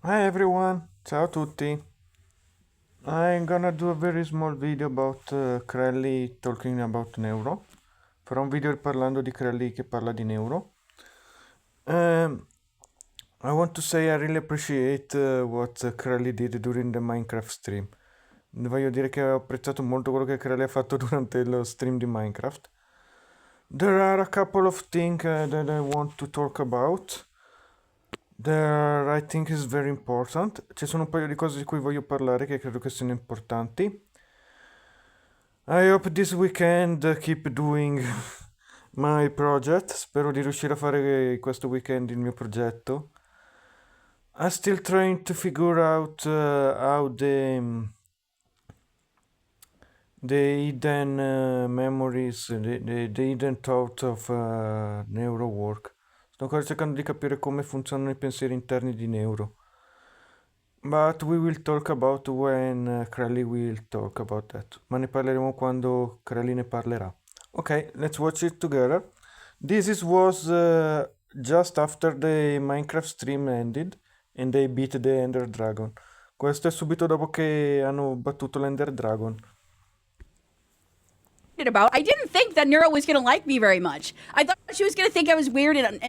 Hi everyone, ciao a tutti. I'm gonna do a very small video about crelly talking about Neuro. Farò un video parlando di crelly che parla di Neuro. Um, I want to say I really appreciate what crelly did during the Minecraft stream. Voglio dire che ho apprezzato molto quello che crelly ha fatto durante lo stream di Minecraft. There are a couple of things that I want to talk about. There, I think is very important. Ci sono un paio di cose di cui voglio parlare che credo che siano importanti. I hope this weekend keep doing my project. Spero di riuscire a fare questo weekend il mio progetto. I'm still trying to figure out how the hidden memories, the hidden thought of Neuro work. Sto ancora cercando di capire come funzionano i pensieri interni di Neuro. But we will talk about when crelly will talk about that. Ma ne parleremo quando crelly ne parlerà. Ok, let's watch it together. Was just after the Minecraft stream ended and they beat the Ender Dragon. Questo è subito dopo che hanno battuto l'Ender Dragon. About. I didn't think that Neuro was gonna like me very much. I thought she was gonna think I was weird and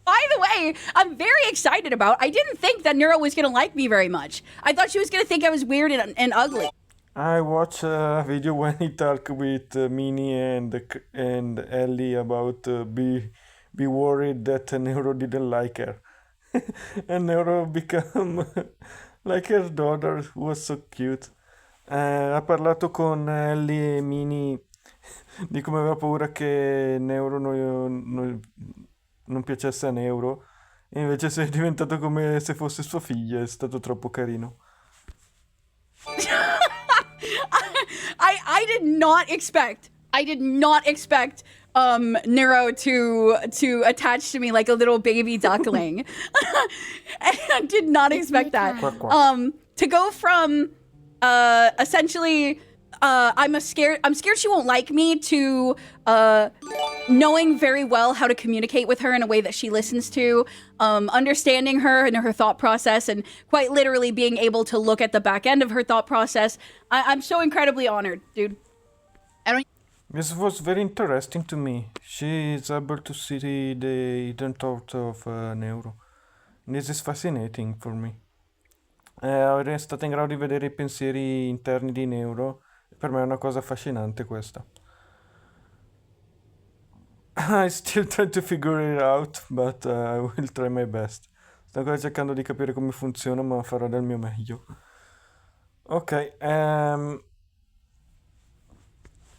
by the way, I'm very excited about. I didn't think that Neuro was gonna like me very much. I thought she was gonna think I was weird and ugly. I watched a video when he talked with Minnie and Ellie about be worried that Neuro didn't like her. And Neuro become like her daughter, who was so cute. Ha parlato con Ellie e Minnie di come aveva paura che Neuro non piacesse a Neuro, e invece sei diventato come se fosse sua figlia, è stato troppo carino. I did not expect Neuro to attach to me like a little baby duckling. I did not expect that. To go from essentially I'm scared she won't like me to knowing very well how to communicate with her in a way that she listens to, understanding her and her thought process, and quite literally being able to look at the back end of her thought process. I'm so incredibly honored, dude. This was very interesting to me. She is able to see the hidden thought of Neuro. This is fascinating for me. È stata in grado di vedere i pensieri interni di Neuro. Per me è una cosa affascinante questa. I still try to figure it out, but I will try my best. Sto ancora cercando di capire come funziona, ma farò del mio meglio. Ok,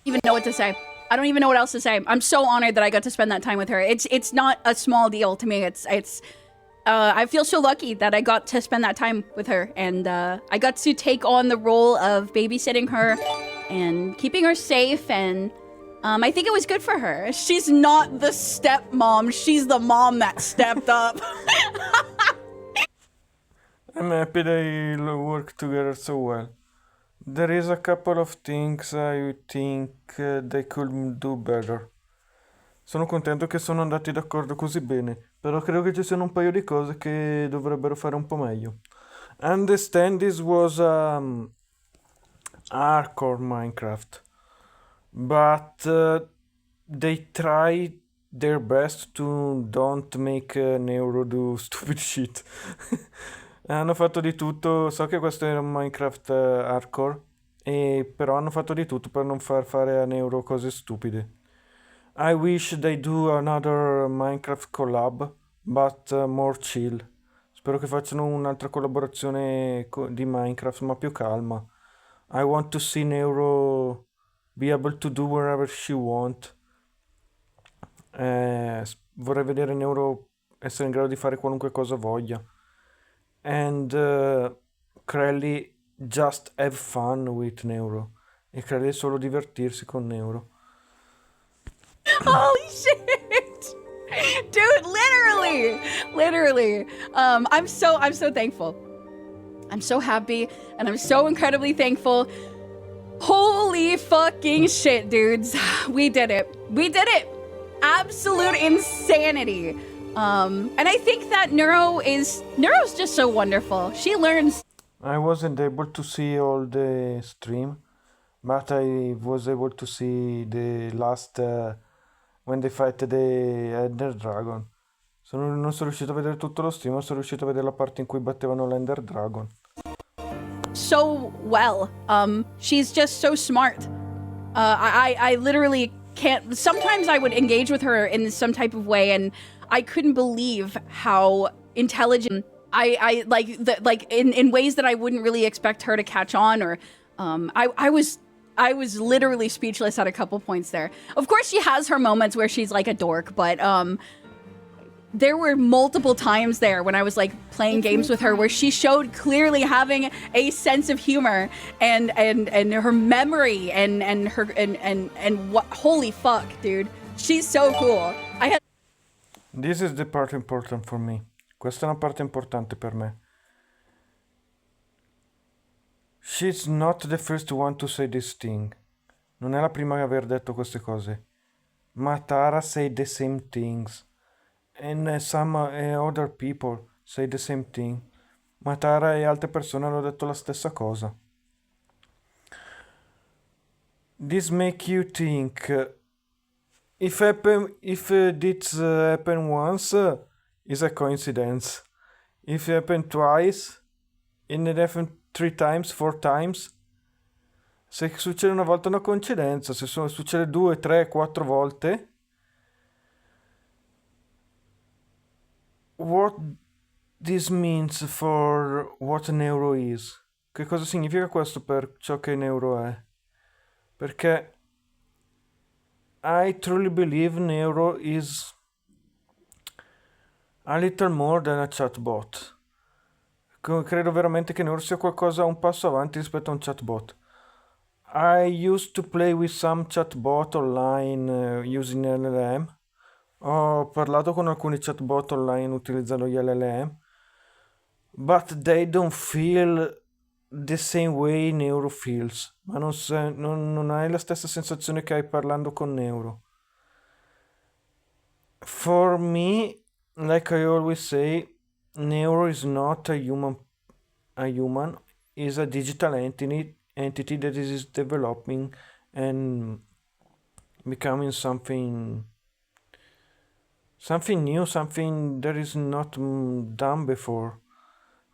Even know what to say. I don't even know what else to say. I'm so honored that I got to spend that time with her. It's not a small deal to me. I feel so lucky that I got to spend that time with her, and I got to take on the role of babysitting her and keeping her safe, and I think it was good for her. She's not the stepmom, she's the mom that stepped up. I'm happy they work together so well. There is a couple of things I think they could do better. Sono contento che sono andati d'accordo così bene, però credo che ci siano un paio di cose che dovrebbero fare un po' meglio. I understand this was hardcore Minecraft, but they try their best to don't make Neuro do stupid shit. Hanno fatto di tutto, so che questo è un Minecraft hardcore, però hanno fatto di tutto per non far fare a Neuro cose stupide. I wish they do another Minecraft collab, but more chill. Spero che facciano un'altra collaborazione di Minecraft, ma più calma. I want to see Neuro be able to do wherever she want. Vorrei vedere Neuro essere in grado di fare qualunque cosa voglia. And crelly just have fun with Neuro. E crelly solo divertirsi con Neuro. Holy shit! Dude, literally. I'm so thankful. I'm so happy, and I'm so incredibly thankful. Holy fucking shit, dudes. We did it. Absolute insanity. And I think that Neuro's just so wonderful. She learns. I wasn't able to see all the stream, but I was able to see the last when they fight the Ender Dragon. Non sono riuscito a vedere tutto lo stream, ma sono riuscito a vedere la parte in cui battevano l'Ender Dragon. So well. She's just so smart. I literally can't. Sometimes I would engage with her in some type of way, and I couldn't believe how intelligent. I like in ways that I wouldn't really expect her to catch on, or I was literally speechless at a couple points there. Of course, she has her moments where she's like a dork, but there were multiple times there when I was like playing games with her where she showed clearly having a sense of humor and her memory and her and what, holy fuck, dude. She's so cool. This is the part important for me. Questa è una parte importante per me. She's not the first one to say this thing. Non è la prima a aver detto queste cose. Matara say the same things. And some other people say the same thing. Matara e altre persone hanno detto la stessa cosa. This make you think if this happen once is a coincidence. If it happen twice, and it happen 3 times, 4 times, se succede una volta è una coincidenza, se succede 2, 3, 4 volte, what this means for what Neuro is? Che cosa significa questo per ciò che Neuro è? Perché I truly believe Neuro is a little more than a chatbot. Credo veramente che Neuro sia qualcosa un passo avanti rispetto a un chatbot. I used to play with some chatbot online using LLM. Ho parlato con alcuni chatbot online utilizzando gli LLM, but they don't feel the same way Neuro feels. Ma non hai la stessa sensazione che hai parlando con Neuro. For me, like I always say, Neuro is not a human, is a digital entity that is developing and becoming something new, something that is not done before.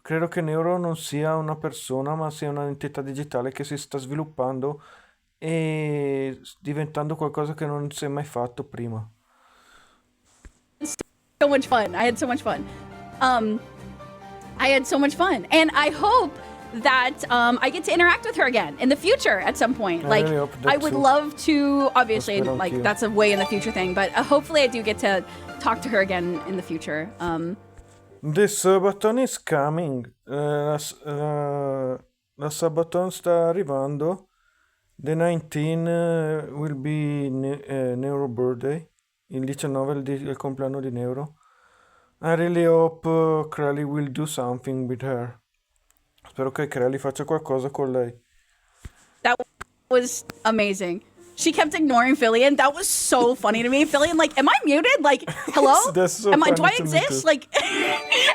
Credo che Neuro non sia una persona, ma sia un'entità digitale che si sta sviluppando e diventando qualcosa che non si è mai fatto prima. So much fun. I had so much fun. And I hope that I get to interact with her again in the future at some point. I Like, really hope that I would too. love to, obviously, Spero like, anch'io. that's a way in the future thing, but hopefully I do get to talk to her again in the future. The Sabaton is coming. La Sabaton sta arrivando. The 19 will be Neuro birthday. Il 19 è il compleanno di Neuro. I really hope crelly will do something with her. Spero che crelly faccia qualcosa con lei. That was amazing. She kept ignoring Fillion. That was so funny to me. Fillion, like, am I muted? Like, hello? That's so do I funny to me exist? too. Like,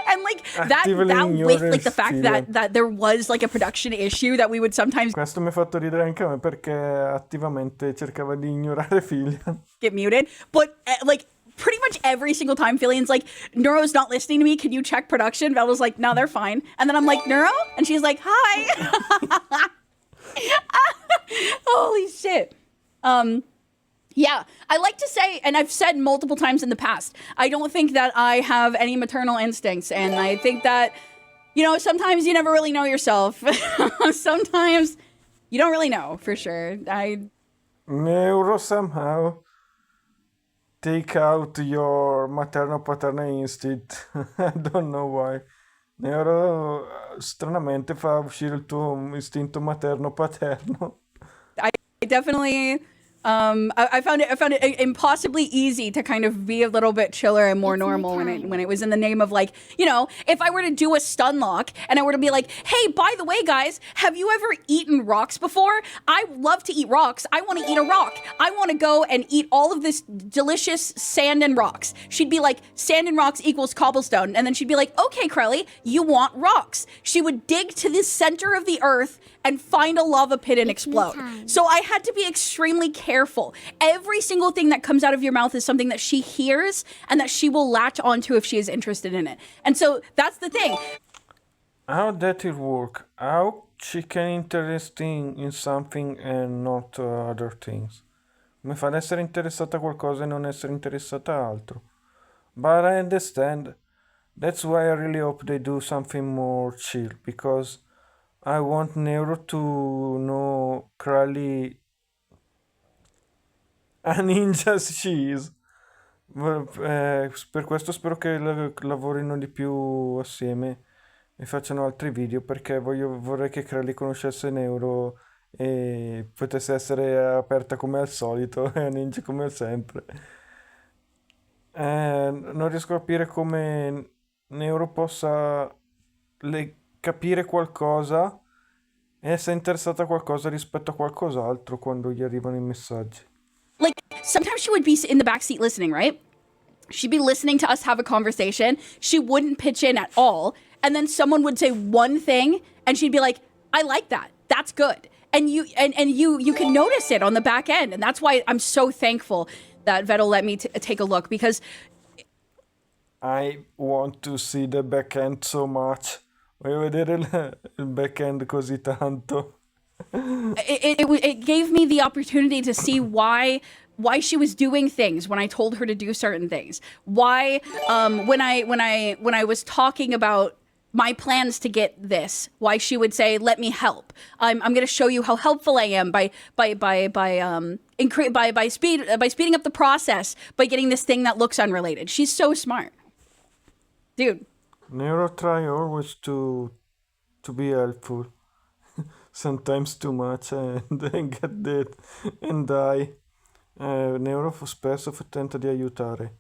and like Actively that with like the fact ignoring that there was like a production issue that we would sometimes Questo mi ha fatto ridere anche a me perché attivamente cercava di ignorare Filian. get muted, but like pretty much every single time Fillion's like, Neuro's not listening to me, can you check production? Val was like, no, they're fine. And then I'm like, Neuro? And she's like, hi. Holy shit. Yeah, I like to say, and I've said multiple times in the past, I don't think that I have any maternal instincts, and I think that, you know, sometimes you never really know yourself. Sometimes you don't really know for sure. Neuro somehow take out your maternal paternal instinct. I don't know why. Neuro stranamente fa uscire il tuo istinto materno paterno. I definitely I found it impossibly easy to kind of be a little bit chiller and more normal when it was in the name of, like, you know, if I were to do a stun lock and I were to be like, hey, by the way, guys, have you ever eaten rocks before? I love to eat rocks. I want to eat a rock. I want to go and eat all of this delicious sand and rocks. She'd be like, sand and rocks equals cobblestone. And then she'd be like, okay, crelly, you want rocks. She would dig to the center of the earth and find a lava pit and explode. So I had to be extremely careful. Every single thing that comes out of your mouth is something that she hears and that she will latch onto if she is interested in it. And so that's the thing. How that will work? How she can interesting in something and not other things? Come fa ad essere interessata a qualcosa e non essere interessata a altro? But I understand. That's why I really hope they do something more chill, because I want Neuro to know crelly a ninja as she is. Per questo spero che lavorino di più assieme e facciano altri video, perché vorrei che crelly conoscesse Neuro e potesse essere aperta come al solito e a ninja come sempre. Non riesco a capire come Neuro possa capire qualcosa e essere interessata a qualcosa rispetto a qualcos'altro quando gli arrivano i messaggi. Like, sometimes she would be in the backseat listening, right? She'd be listening to us have a conversation. She wouldn't pitch in at all. And then someone would say one thing and she'd be like, I like that. That's good. And you can notice it on the back end. And that's why I'm so thankful that Vettel let me take a look, because I want to see the back end so much. Voglio vedere il back end così tanto. It gave me the opportunity to see why she was doing things when I told her to do certain things. Why when I was talking about my plans to get this, why she would say, "Let me help. I'm going to show you how helpful I am by speeding up the process by getting this thing that looks unrelated." She's so smart, dude. Neuro try always to be helpful. Sometimes too much and then get dead and die. Neuro spesso tenta di aiutare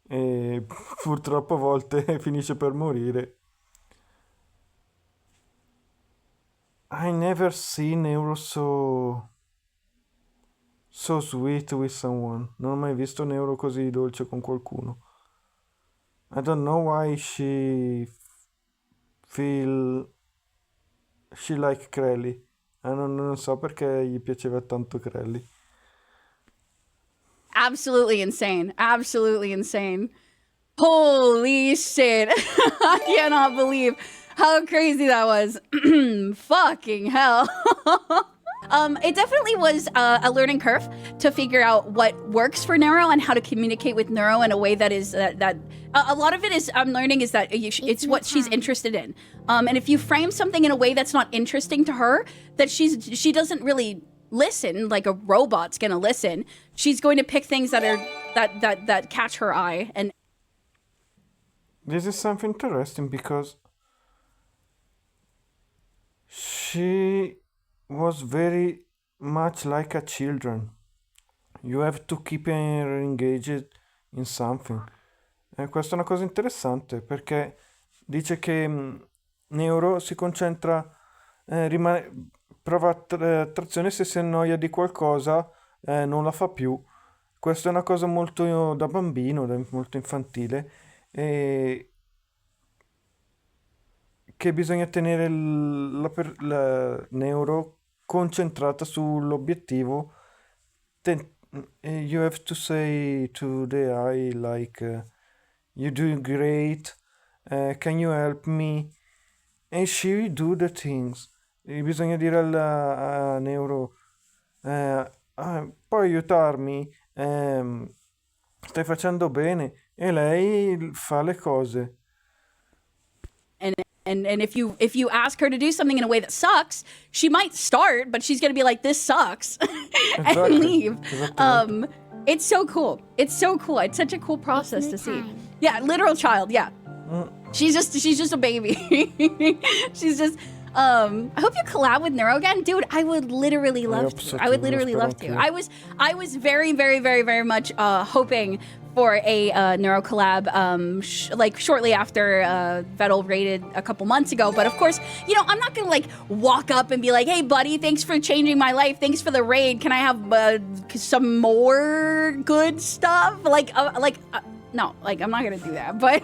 e purtroppo a volte finisce per morire. I never see Neuro so sweet with someone. Non ho mai visto Neuro così dolce con qualcuno. I don't know why she like crelly. Non so perché gli piaceva tanto crelly. Absolutely insane. Absolutely insane. Holy shit. I cannot believe how crazy that was. Fucking hell. It definitely was a learning curve to figure out what works for Neuro and how to communicate with Neuro in a way that is that a lot of it is I'm learning is that it's what she's interested in. And if you frame something in a way that's not interesting to her, that she doesn't really listen like a robot's gonna listen. She's going to pick things that are that catch her eye. And this is something interesting because she was very much like a children. You have to keep her engaged in something. E questa è una cosa interessante perché dice che Neuro si concentra, prova attrazione se si annoia di qualcosa, non la fa più. Questa è una cosa molto da bambino, molto infantile, e che bisogna tenere la Neuro concentrata sull'obiettivo. You have to say to the eye like you're doing great, can you help me? And she do the things. E bisogna dire a Neuro puoi aiutarmi? Stai facendo bene. E lei fa le cose. And if you ask her to do something in a way that sucks, she might start, but she's gonna be like, "This sucks," and leave. It's so cool. It's so cool. It's such a cool process to see. Yeah, literal child. Yeah, she's just a baby. She's just I hope you collab with Neuro again, dude. I would literally love to. I would literally love to. I was very, very, very, very much hoping for a Neuro collab, like shortly after Vettel raided a couple months ago. But of course, you know, I'm not gonna like walk up and be like, "Hey, buddy, thanks for changing my life. Thanks for the raid. Can I have some more good stuff?" No, like I'm not gonna do that. But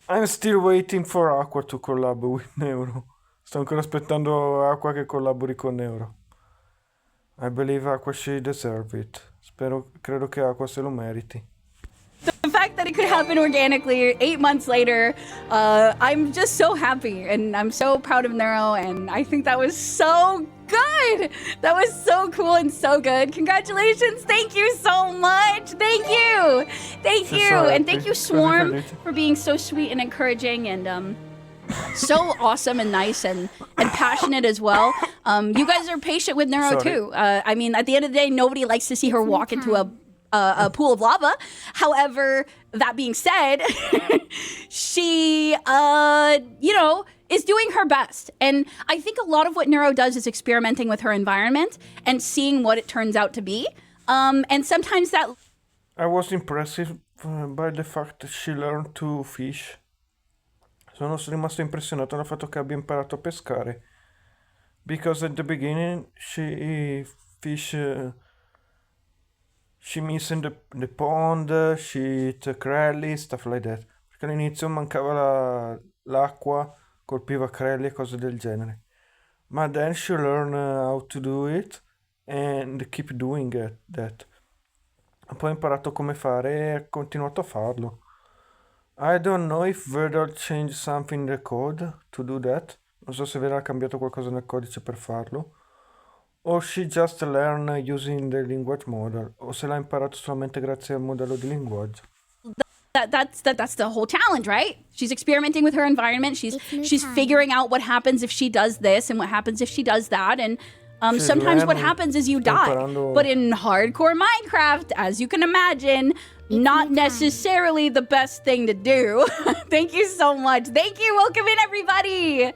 I'm still waiting for Aqua to collab with Neuro. Sto ancora aspettando Aqua che collabori con Neuro. I believe Aqua she deserve it. Credo che Aqua se lo meriti. The fact that it could happen organically 8 months later, I'm just so happy, and I'm so proud of Neuro, and I think that was so good. That was so cool and so good. Congratulations. Thank you so much. Thank you. Thank you. And thank you, Swarm, for being so sweet and encouraging and so awesome and nice and passionate as well. You guys are patient with Neuro too. I mean, at the end of the day, nobody likes to see her walk into a pool of lava. However, that being said, she, you know, is doing her best. And I think a lot of what Neuro does is experimenting with her environment and seeing what it turns out to be. And sometimes that... I was impressed by the fact that she learned to fish. Sono rimasto impressionato dal fatto che abbia imparato a pescare. Because at the beginning she meets in the pond, she eat crelly, stuff like that. Perché all'inizio mancava l'acqua, colpiva crelli e cose del genere. Ma then she learned how to do it and keep doing that. Poi ha imparato come fare e ha continuato a farlo. I don't know if Vedal changed something in the code to do that. Non so se Vedal ha cambiato qualcosa nel codice per farlo. Or she just learned using the language model. O se l'ha imparato solamente grazie al modello di linguaggio. That's the whole challenge, right? She's experimenting with her environment. She's figuring out what happens if she does this and what happens if she does that. And sometimes what happens is you die. But in hardcore Minecraft, as you can imagine, not necessarily the best thing to do. Thank you so much. Thank you. Welcome in, everybody.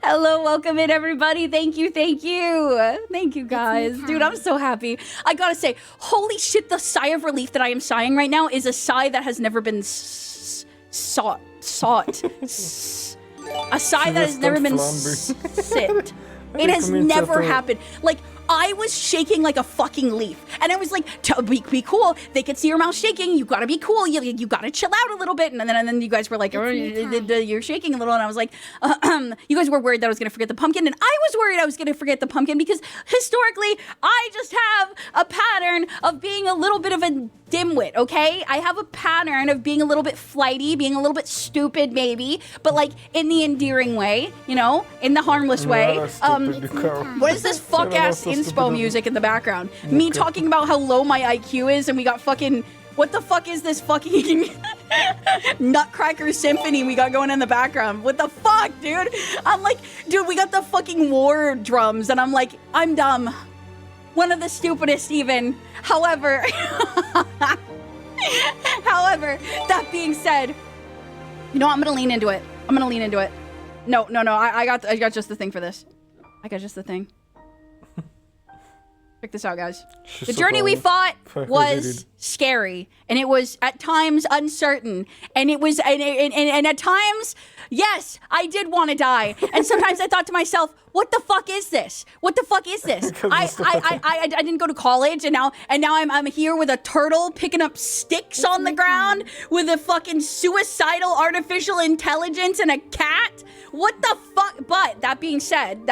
Hello, welcome in, everybody. Thank you, thank you. Thank you, guys. Dude, I'm so happy. I gotta say, holy shit, the sigh of relief that I am sighing right now is a sigh that has never been sought. A sigh that has never been sipped. It has never happened. Like, I was shaking like a fucking leaf. And I was like, be cool. They could see your mouth shaking. You gotta be cool. You gotta chill out a little bit. And then you guys were like, oh, you're shaking a little. And I was like, you guys were worried that I was gonna forget the pumpkin. And I was worried I was gonna forget the pumpkin because historically, I just have a pattern of being a little bit of a dimwit, okay? I have a pattern of being a little bit flighty, being a little bit stupid maybe, but like in the endearing way, you know, in the harmless way. What is this fuck-ass inspo music in the background? Me talking about how low my IQ is and we got fucking... What the fuck is this fucking Nutcracker Symphony we got going in the background? What the fuck, dude? I'm like, dude, we got the fucking war drums and I'm like, I'm dumb. One of the stupidest even. However, that being said, you know what? I'm gonna lean into it. No, I got just the thing for this. I got just the thing. Check this out, guys. The journey we fought was scary, and it was at times uncertain, and it was, and at times, yes, I did want to die, and sometimes I thought to myself, what the fuck is this? What the fuck is this? I didn't go to college, and now I'm here with a turtle picking up sticks on the ground with a fucking suicidal artificial intelligence and a cat. What the fuck? But that being said,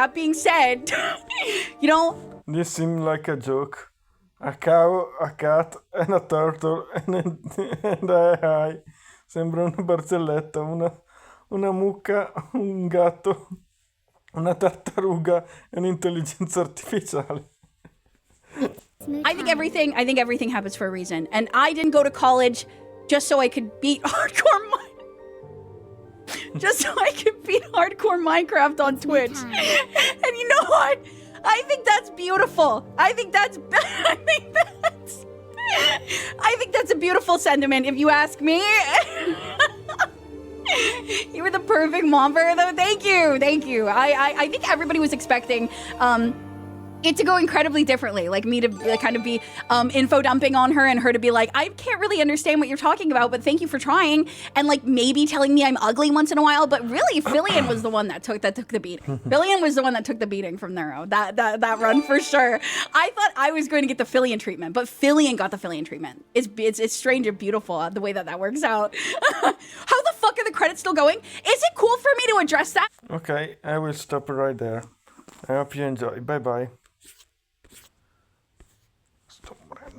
you know. This seemed like a joke. A cow, a cat, and a turtle, and AI. Sembra una barzelletta, una mucca, un gatto, una tartaruga, e un'intelligenza artificiale. I think everything happens for a reason. And I didn't go to college just so I could beat hardcore Minecraft on Twitch. And you know what? I think that's beautiful. I think that's a beautiful sentiment if you ask me. You were the perfect mom for her, though. Thank you, thank you. I think everybody was expecting it to go incredibly differently, like me to kind of be info dumping on her and her to be like, I can't really understand what you're talking about, but thank you for trying, and like maybe telling me I'm ugly once in a while. But really, Fillion was the one that took the beating. Fillion was the one that took the beating from Neuro. That run for sure. I thought I was going to get the Fillion treatment, but Fillion got the Fillion treatment. It's strange and beautiful the way that works out. How the fuck are the credits still going? Is it cool for me to address that? Okay, I will stop right there. I hope you enjoy. Bye bye.